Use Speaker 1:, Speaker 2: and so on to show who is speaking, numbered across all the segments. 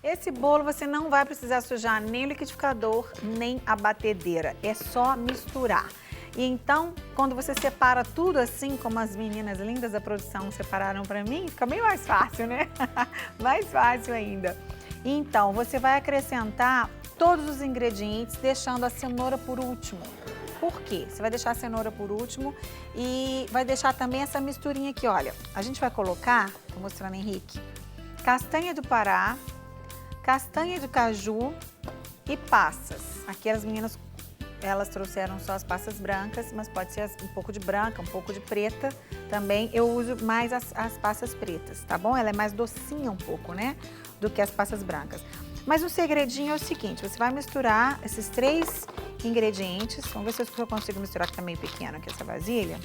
Speaker 1: Esse bolo você não vai precisar sujar nem o liquidificador, nem a batedeira. É só misturar. E então, quando você separa tudo assim, como as meninas lindas da produção separaram para mim, fica bem mais fácil, né? Mais fácil ainda. Então, você vai acrescentar todos os ingredientes, deixando a cenoura por último. Por quê? Você vai deixar a cenoura por último e vai deixar também essa misturinha aqui, olha. A gente vai colocar, tô mostrando, Henrique, castanha do Pará, castanha de caju e passas. Aqui as meninas, elas trouxeram só as passas brancas, mas pode ser um pouco de branca, um pouco de preta também. Eu uso mais as passas pretas, tá bom? Ela é mais docinha um pouco, né, do que as passas brancas. Mas o segredinho é o seguinte, você vai misturar esses 3 ingredientes. Vamos ver se eu consigo misturar, que tá meio pequeno aqui essa vasilha.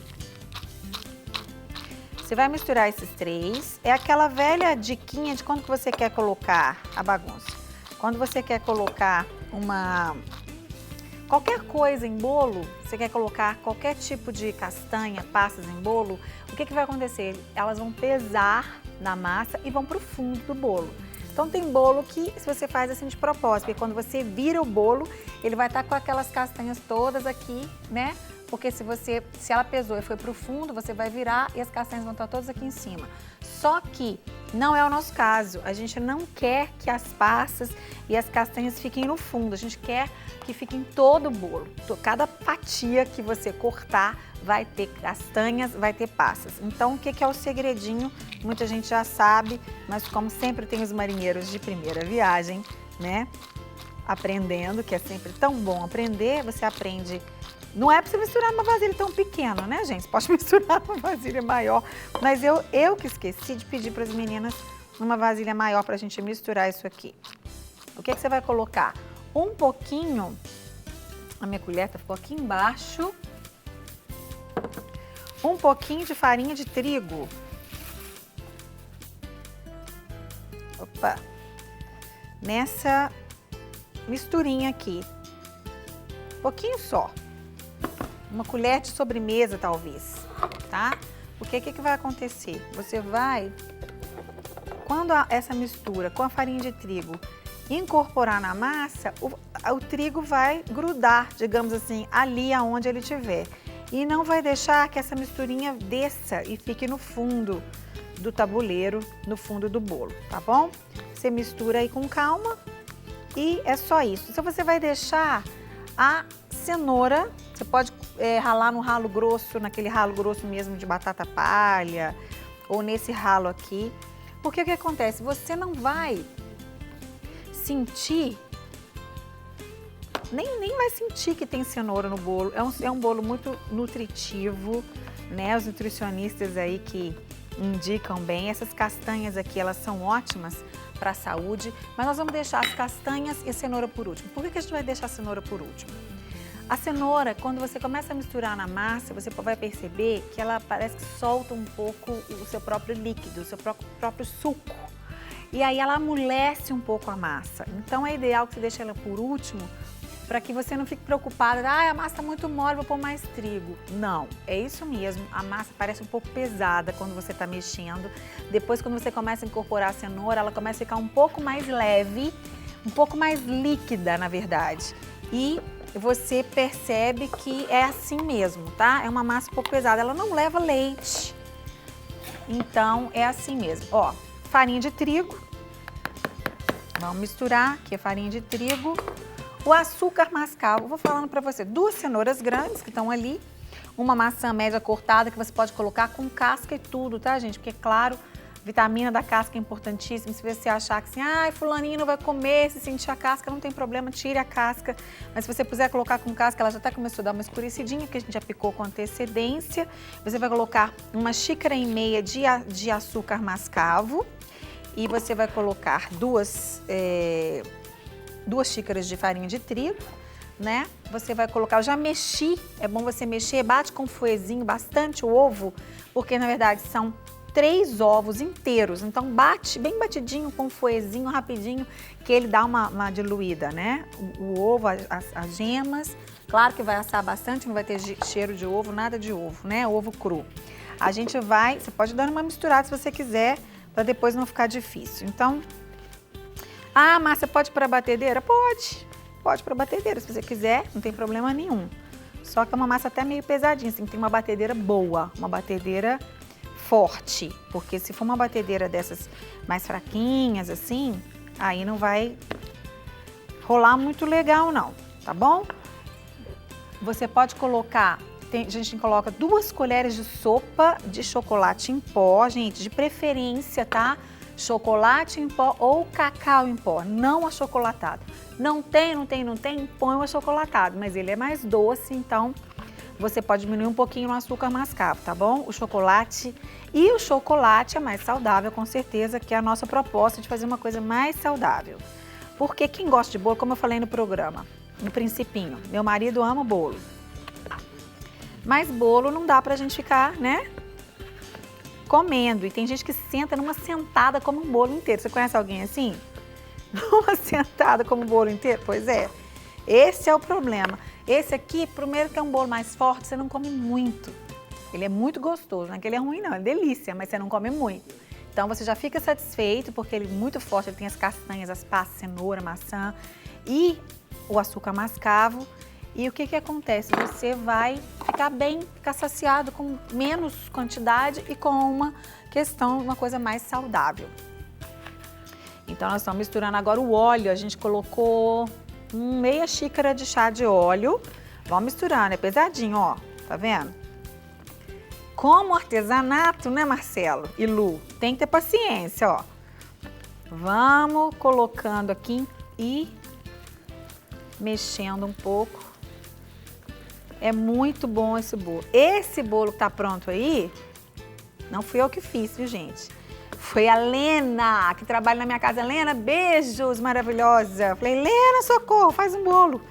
Speaker 1: Você vai misturar esses 3. É aquela velha diquinha de quando que você quer colocar a bagunça. Quando você quer colocar qualquer coisa em bolo, você quer colocar qualquer tipo de castanha, passas em bolo, o que vai acontecer? Elas vão pesar na massa e vão pro fundo do bolo. Então tem bolo que se você faz assim de propósito, porque quando você vira o bolo, ele vai estar com aquelas castanhas todas aqui, né? Porque se ela pesou e foi pro fundo, você vai virar e as castanhas vão estar todas aqui em cima. Só que não é o nosso caso. A gente não quer que as passas e as castanhas fiquem no fundo. A gente quer que fique em todo o bolo. Cada fatia que você cortar vai ter castanhas, vai ter passas. Então, o que é o segredinho? Muita gente já sabe, mas como sempre tem os marinheiros de primeira viagem, né? Aprendendo, que é sempre tão bom aprender, você aprende. Não é para você misturar numa vasilha tão pequena, né, gente? Você pode misturar numa vasilha maior, mas eu que esqueci de pedir para as meninas uma vasilha maior para a gente misturar isso aqui. O que você vai colocar? Um pouquinho, a minha colher ficou aqui embaixo, um pouquinho de farinha de trigo. Opa! Nessa misturinha aqui, pouquinho só. Uma colher de sobremesa, talvez, tá? Porque o que vai acontecer? Você vai, quando essa mistura com a farinha de trigo incorporar na massa, o trigo vai grudar, digamos assim, ali aonde ele estiver. E não vai deixar que essa misturinha desça e fique no fundo do tabuleiro, no fundo do bolo, tá bom? Você mistura aí com calma e é só isso. Então você vai deixar a cenoura, você pode ralar no ralo grosso, naquele ralo grosso mesmo de batata palha, ou nesse ralo aqui. Porque o que acontece? Você não vai sentir, nem vai sentir que tem cenoura no bolo. É um bolo muito nutritivo, né? Os nutricionistas aí que indicam bem. Essas castanhas aqui, elas são ótimas para a saúde, mas nós vamos deixar as castanhas e a cenoura por último. Por que a gente vai deixar a cenoura por último? A cenoura, quando você começa a misturar na massa, você vai perceber que ela parece que solta um pouco o seu próprio líquido, o seu próprio suco. E aí ela amolece um pouco a massa. Então é ideal que você deixe ela por último, para que você não fique preocupada, a massa está muito mole, vou pôr mais trigo. Não, é isso mesmo, a massa parece um pouco pesada quando você está mexendo. Depois, quando você começa a incorporar a cenoura, ela começa a ficar um pouco mais leve, um pouco mais líquida, na verdade. E você percebe que é assim mesmo, tá? É uma massa um pouco pesada, ela não leva leite. Então, é assim mesmo. Ó, farinha de trigo. Vamos misturar aqui a farinha de trigo. O açúcar mascavo, vou falando para você, 2 cenouras grandes que estão ali, uma maçã média cortada que você pode colocar com casca e tudo, tá, gente? Porque, claro, vitamina da casca é importantíssima. Se você achar que assim, fulaninho não vai comer, se sentir a casca, não tem problema, tire a casca. Mas se você puder colocar com casca, ela já até começou a dar uma escurecidinha, porque a gente já picou com antecedência. Você vai colocar 1,5 xícaras de açúcar mascavo e você vai colocar 2 xícaras de farinha de trigo, né? Você vai colocar, eu já mexi, é bom você mexer, bate com um fouetzinho bastante o ovo, porque na verdade são 3 ovos inteiros, então bate bem batidinho com um fouetzinho rapidinho, que ele dá uma diluída, né? O ovo, as gemas, claro que vai assar bastante, não vai ter cheiro de ovo, nada de ovo, né? Ovo cru. A gente você pode dar uma misturada se você quiser, para depois não ficar difícil. Então, Ah, Márcia, pode ir para a batedeira? Pode. Pode para a batedeira, se você quiser, não tem problema nenhum. Só que é uma massa até meio pesadinha, tem que ter uma batedeira boa, uma batedeira forte. Porque se for uma batedeira dessas mais fraquinhas, assim, aí não vai rolar muito legal não, tá bom? Você pode colocar, a gente coloca 2 colheres de sopa de chocolate em pó, gente, de preferência, tá? Chocolate em pó ou cacau em pó, não achocolatado. Não tem, põe o achocolatado, mas ele é mais doce, então você pode diminuir um pouquinho no açúcar mascavo, tá bom? O chocolate é mais saudável, com certeza, que é a nossa proposta de fazer uma coisa mais saudável. Porque quem gosta de bolo, como eu falei no programa, no principinho, meu marido ama bolo. Mas bolo não dá pra gente ficar, né, comendo. E tem gente que senta numa sentada como um bolo inteiro. Você conhece alguém assim? Numa sentada como um bolo inteiro? Pois é. Esse é o problema. Esse aqui, primeiro que é um bolo mais forte, você não come muito. Ele é muito gostoso, não é que ele é ruim não, é delícia, mas você não come muito. Então você já fica satisfeito porque ele é muito forte, ele tem as castanhas, as passas, cenoura, maçã e o açúcar mascavo. E o que que acontece? Você vai ficar bem, ficar saciado com menos quantidade e com uma coisa mais saudável. Então nós estamos misturando agora o óleo, a gente colocou meia xícara de chá de óleo. Vamos misturando, é pesadinho, ó, tá vendo? Como artesanato, né, Marcelo e Lu? Tem que ter paciência, ó. Vamos colocando aqui e mexendo um pouco. É muito bom esse bolo. Esse bolo que tá pronto aí, não fui eu que fiz, viu, gente? Foi a Lena, que trabalha na minha casa. Lena, beijos, maravilhosa. Falei, Lena, socorro, faz um bolo.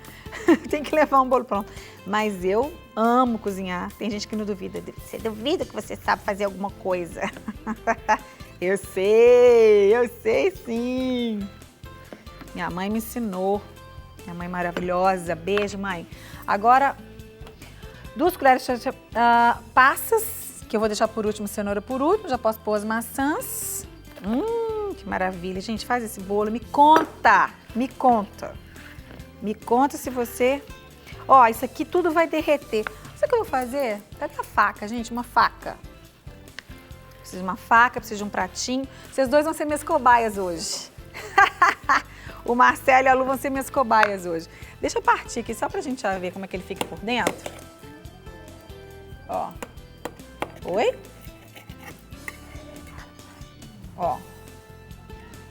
Speaker 1: Tem que levar um bolo pronto. Mas eu amo cozinhar. Tem gente que não duvida. Você duvida que você sabe fazer alguma coisa? Eu sei sim. Minha mãe me ensinou. Minha mãe maravilhosa. Beijo, mãe. Agora, 2 colheres de passas, que eu vou deixar por último, cenoura por último. Já posso pôr as maçãs. Que maravilha. Gente, faz esse bolo. Me conta. Me conta. Me conta se você... Ó, isso aqui tudo vai derreter. Sabe o que eu vou fazer? Cadê a faca, gente? Uma faca. Preciso de uma faca, preciso de um pratinho. Vocês dois vão ser minhas cobaias hoje. O Marcelo e a Lu vão ser minhas cobaias hoje. Deixa eu partir aqui só pra gente já ver como é que ele fica por dentro. Ó. Oi? Ó.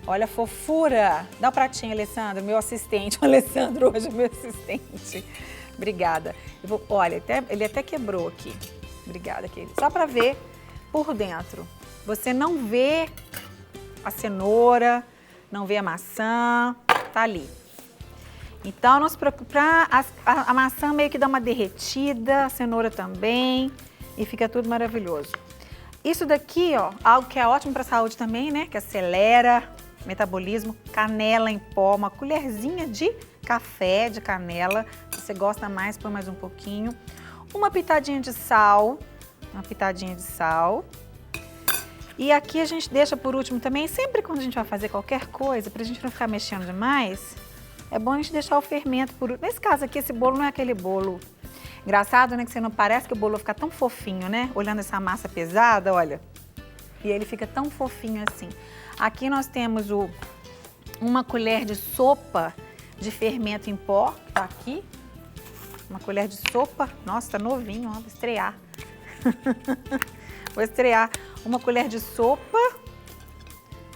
Speaker 1: Olha a fofura. Dá o pratinho, Alessandro, meu assistente. O Alessandro hoje é meu assistente. Obrigada. Olha, ele até quebrou aqui. Obrigada, querido. Só para ver por dentro. Você não vê a cenoura, não vê a maçã, tá ali. Então, não se preocupe, a maçã meio que dá uma derretida, a cenoura também, e fica tudo maravilhoso. Isso daqui, ó, algo que é ótimo para a saúde também, né? Que acelera o metabolismo, canela em pó, uma colherzinha de café de canela. Se você gosta mais, põe mais um pouquinho. Uma pitadinha de sal, E aqui a gente deixa por último também, sempre quando a gente vai fazer qualquer coisa, pra gente não ficar mexendo demais, é bom a gente deixar o fermento por último. Nesse caso aqui, esse bolo não é aquele bolo engraçado, né? Que você não parece que o bolo fica tão fofinho, né? Olhando essa massa pesada, olha. E ele fica tão fofinho assim. Aqui nós temos uma colher de sopa de fermento em pó, tá aqui. Uma colher de sopa. Nossa, tá novinho, ó, vou estrear. Vou estrear. Uma colher de sopa.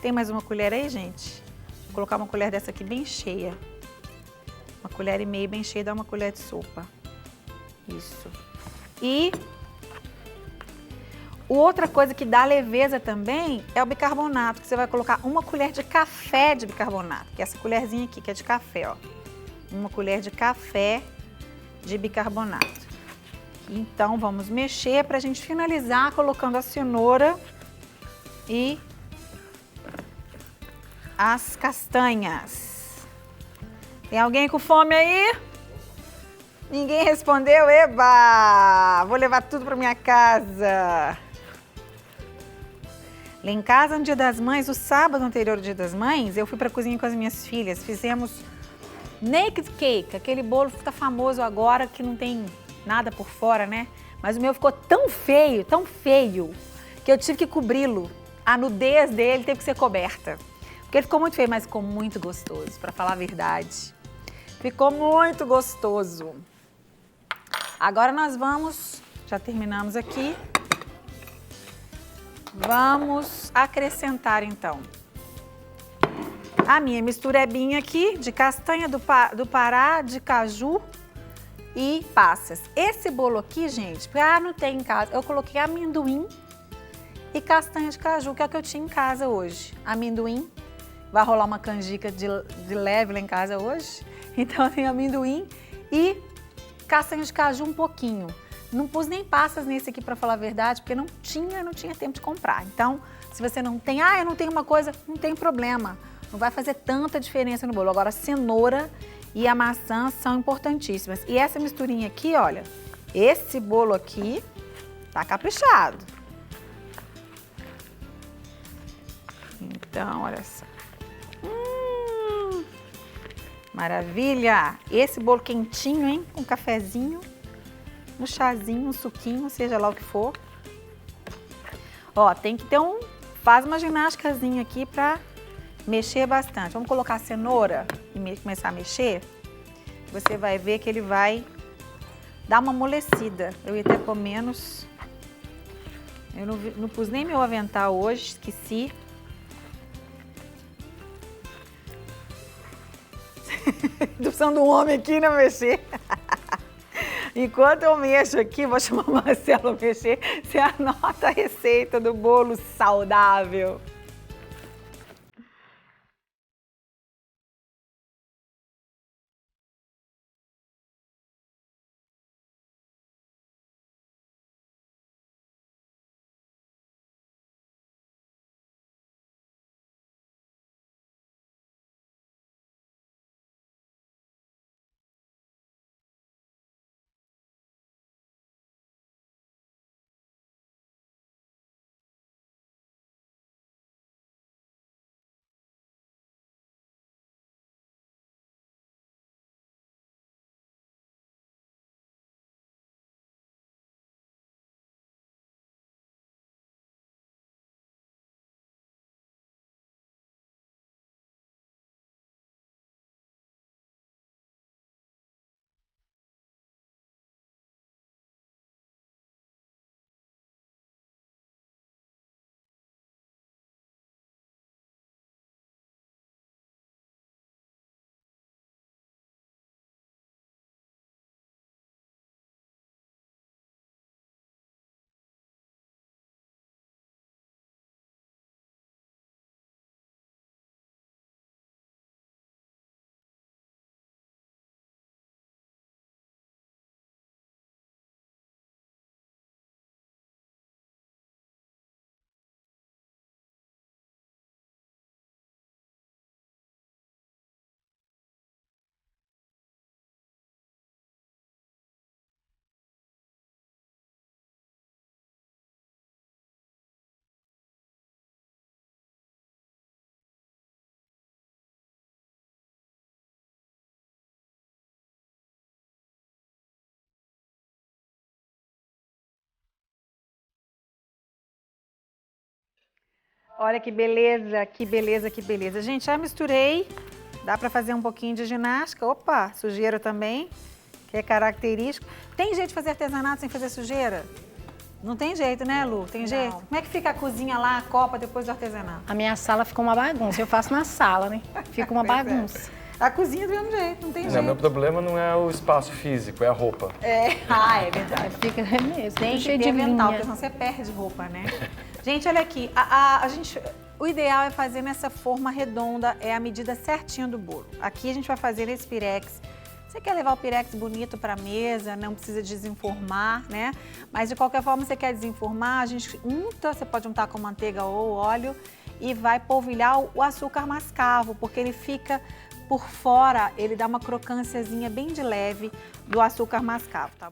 Speaker 1: Tem mais uma colher aí, gente? Vou colocar uma colher dessa aqui bem cheia. Uma colher e meia bem cheia, dá uma colher de sopa. Isso. E outra coisa que dá leveza também é o bicarbonato, que você vai colocar uma colher de café de bicarbonato, que é essa colherzinha aqui, que é de café, ó. Uma colher de café de bicarbonato. Então, vamos mexer para a gente finalizar colocando a cenoura e as castanhas. Tem alguém com fome aí? Ninguém respondeu? Eba! Vou levar tudo para minha casa. Lá em casa, no Dia das Mães, o sábado anterior ao Dia das Mães, eu fui pra cozinha com as minhas filhas, fizemos naked cake, aquele bolo que tá famoso agora, que não tem nada por fora, né? Mas o meu ficou tão feio, que eu tive que cobri-lo. A nudez dele teve que ser coberta. Porque ele ficou muito feio, mas ficou muito gostoso, pra falar a verdade. Ficou muito gostoso. Agora nós vamos, já terminamos aqui. Vamos acrescentar então a minha misturebinha aqui de castanha do Pará, de caju e passas. Esse bolo aqui, gente, não tem em casa, eu coloquei amendoim e castanha de caju, que é o que eu tinha em casa hoje. Amendoim, vai rolar uma canjica de leve lá em casa hoje. Então tem amendoim e castanha de caju um pouquinho. Não pus nem passas nesse aqui, para falar a verdade, porque não tinha tempo de comprar. Então, se você não tem, eu não tenho uma coisa, não tem problema. Não vai fazer tanta diferença no bolo. Agora, a cenoura e a maçã são importantíssimas. E essa misturinha aqui, olha, esse bolo aqui tá caprichado. Então, olha só. Maravilha! Esse bolo quentinho, hein? Com cafezinho, um chazinho, um suquinho, seja lá o que for. Ó, tem que ter faz uma ginásticazinha aqui pra mexer bastante. Vamos colocar a cenoura e começar a mexer. Você vai ver que ele vai dar uma amolecida. Eu ia até pôr menos. Eu não pus nem meu avental hoje, esqueci. Tô precisando de um homem aqui, né, mexer? Enquanto eu mexo aqui, vou chamar o Marcelo a mexer, você anota a receita do bolo saudável. Olha que beleza, que beleza, que beleza. Gente, já misturei. Dá pra fazer um pouquinho de ginástica. Opa, sujeira também, que é característico. Tem jeito de fazer artesanato sem fazer sujeira? Não tem jeito, né, Lu? Tem jeito? Como é que fica a cozinha lá, a copa, depois do artesanato?
Speaker 2: A minha sala ficou uma bagunça. Eu faço na sala, né? Fica uma bagunça.
Speaker 1: A cozinha do mesmo jeito, não tem jeito.
Speaker 3: Meu problema não é o espaço físico, é a roupa.
Speaker 1: É verdade.
Speaker 2: Fica mesmo.
Speaker 1: Tem que
Speaker 2: cheio
Speaker 1: ter
Speaker 2: de
Speaker 1: avental,
Speaker 2: linha.
Speaker 1: porque senão você perde roupa, né? Gente, olha aqui, o ideal é fazer nessa forma redonda, é a medida certinha do bolo. Aqui a gente vai fazer esse pirex. Você quer levar o pirex bonito para a mesa, não precisa desenformar, né? Mas de qualquer forma, você quer desenformar, a gente unta, você pode untar com manteiga ou óleo e vai polvilhar o açúcar mascavo, porque ele fica por fora, ele dá uma crocânciazinha bem de leve do açúcar mascavo, tá?